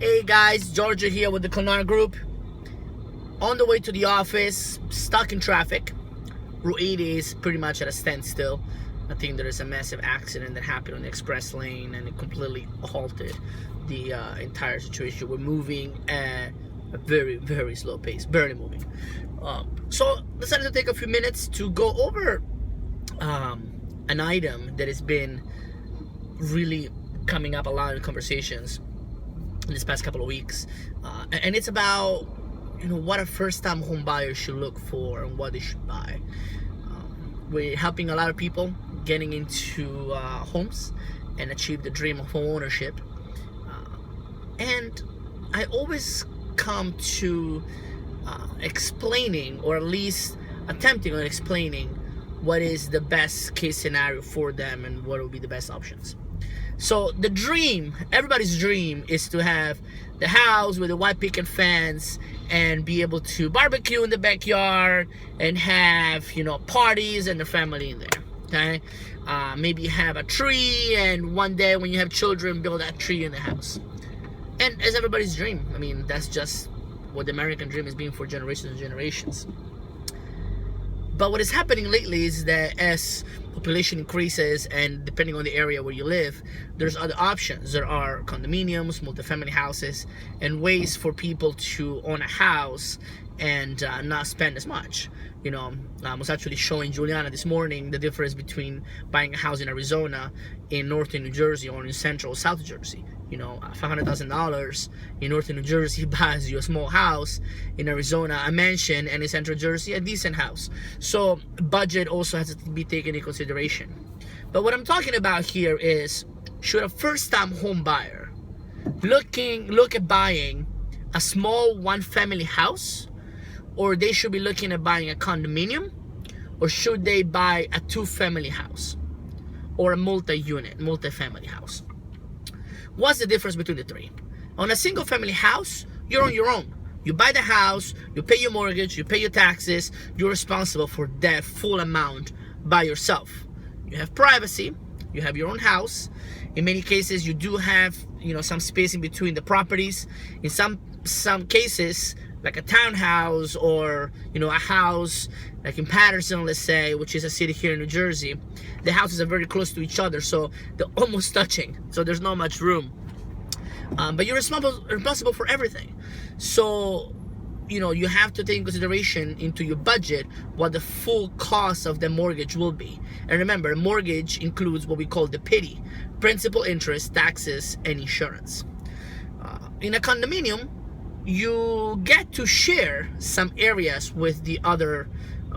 Hey guys, Georgia here with the Condo Group. On the way to the office, stuck in traffic. Route 80 is pretty much at a standstill. I think there is a massive accident that happened on the express lane and it completely halted the entire situation. We're moving at a very, very slow pace, barely moving. So decided to take a few minutes to go over an item that has been really coming up a lot in conversations in this past couple of weeks, and it's about what a first-time home buyer should look for and what they should buy. We're helping a lot of people getting into homes and achieve the dream of home ownership, and I always come to explaining, or at least attempting on explaining, what is the best case scenario for them and what will be the best options. So the dream, everybody's dream, is to have the house with the white picket fence and be able to barbecue in the backyard and have, parties and the family in there, okay? Maybe have a tree, and one day when you have children, build that tree in the house. And it's everybody's dream. I mean, that's just what the American dream has been for generations and generations. But what is happening lately is that as population increases, and depending on the area where you live, there's other options. There are condominiums, multifamily houses, and ways for people to own a house and not spend as much. I was actually showing Juliana this morning the difference between buying a house in Arizona, in northern New Jersey, or in central South Jersey. $500,000 in northern New Jersey buys you a small house. In Arizona, a mansion, and in central Jersey, a decent house. So budget also has to be taken into consideration. But what I'm talking about here is, should a first-time home buyer look at buying a small one-family house, or they should be looking at buying a condominium, or should they buy a two-family house or a multi-family house? What's the difference between the three? On a single-family house, you're on your own. You buy the house, you pay your mortgage, you pay your taxes, you're responsible for that full amount by yourself. You have privacy, you have your own house. In many cases, you do have, some space in between the properties. In some cases, like a townhouse or, a house like in Patterson, let's say, which is a city here in New Jersey, the houses are very close to each other, so they're almost touching, so there's not much room. But you're responsible for everything. So, you have to take in consideration into your budget what the full cost of the mortgage will be. And remember, a mortgage includes what we call the PITI: principal, interest, taxes, and insurance. In a condominium, you get to share some areas with the other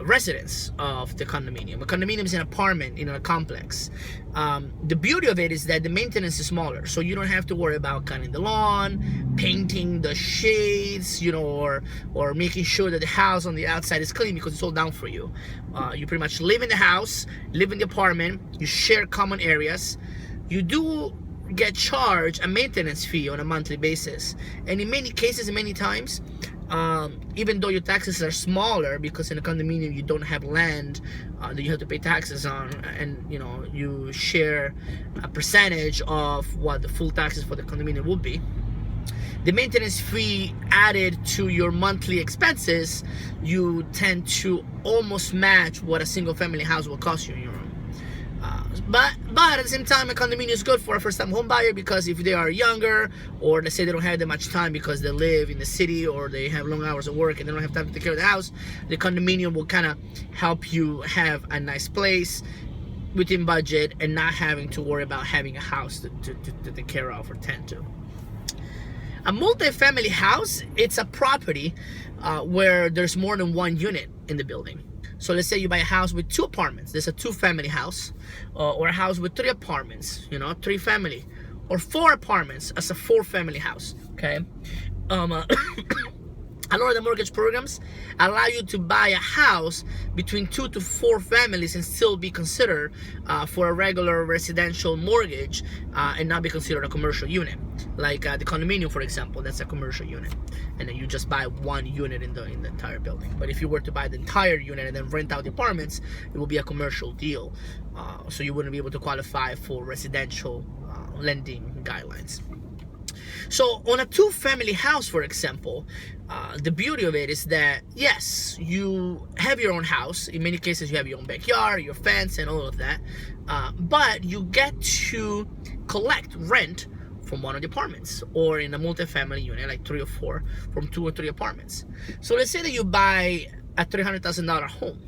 residents of the condominium. A condominium is an apartment in a complex. The beauty of it is that the maintenance is smaller, so you don't have to worry about cutting the lawn, painting the shades, or making sure that the house on the outside is clean, because it's all done for you. You pretty much live in the house, live in the apartment, you share common areas. You do get charged a maintenance fee on a monthly basis, and in many cases and many times, even though your taxes are smaller, because in a condominium you don't have land that you have to pay taxes on, and you share a percentage of what the full taxes for the condominium would be, the maintenance fee added to your monthly expenses, you tend to almost match what a single family house will cost you in your own. But at the same time, a condominium is good for a first-time home buyer, because if they are younger, or let's say they don't have that much time because they live in the city, or they have long hours of work and they don't have time to take care of the house, the condominium will kind of help you have a nice place within budget and not having to worry about having a house to take care of or tend to. A multi-family house, it's a property where there's more than one unit in the building. So let's say you buy a house with 2 apartments. There's a 2-family house, or a house with 3 apartments, 3 family, or 4 apartments as a 4-family house, okay? A lot of the mortgage programs allow you to buy a house between 2 to 4 families and still be considered for a regular residential mortgage and not be considered a commercial unit. Like the condominium, for example, that's a commercial unit, and then you just buy one unit in the entire building. But if you were to buy the entire unit and then rent out the apartments, it will be a commercial deal, so you wouldn't be able to qualify for residential lending guidelines. So on a two-family house, for example, the beauty of it is that, yes, you have your own house. In many cases, you have your own backyard, your fence, and all of that. But you get to collect rent from one of the apartments, or in a multi-family unit, like 3 or 4, from 2 or 3 apartments. So let's say that you buy a $300,000 home.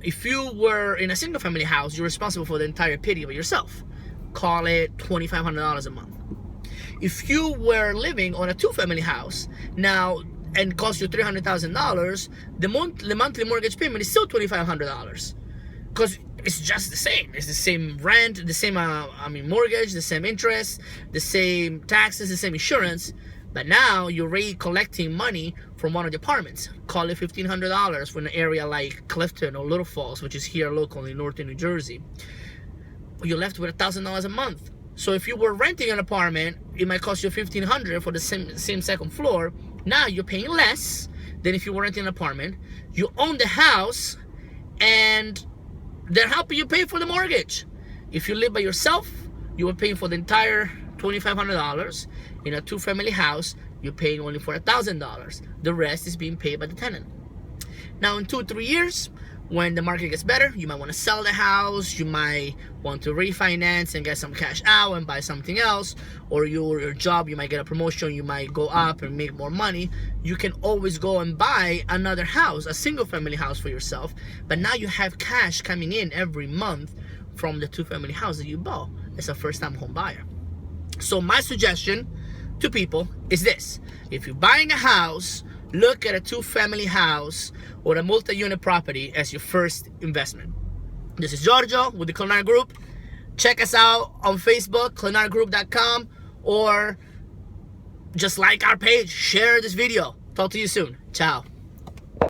If you were in a single-family house, you're responsible for the entire pity of it yourself. Call it $2,500 a month. If you were living on a two-family house now and it cost you $300,000, the monthly mortgage payment is still $2,500, because it's just the same. It's the same rent, the same mortgage, the same interest, the same taxes, the same insurance. But now you're already collecting money from one of the apartments. Call it $1,500 for an area like Clifton or Little Falls, which is here locally in northern New Jersey. You're left with $1,000 a month. So if you were renting an apartment, it might cost you $1,500 for the same second floor. Now you're paying less than if you were renting an apartment. You own the house, and they're helping you pay for the mortgage. If you live by yourself, you are paying for the entire $2,500. In a two-family house, you're paying only for $1,000. The rest is being paid by the tenant. Now in 2 or 3 years, when the market gets better, you might want to sell the house, you might want to refinance and get some cash out and buy something else, or your job, you might get a promotion, you might go up and make more money. You can always go and buy another house, a single family house for yourself, but now you have cash coming in every month from the two-family house that you bought as a first-time home buyer. So my suggestion to people is this: if you're buying a house, look at a two-family house or a multi-unit property as your first investment. This is Giorgio with the Culinary Group. Check us out on Facebook, culinarygroup.com, or just like our page, share this video. Talk to you soon. Ciao.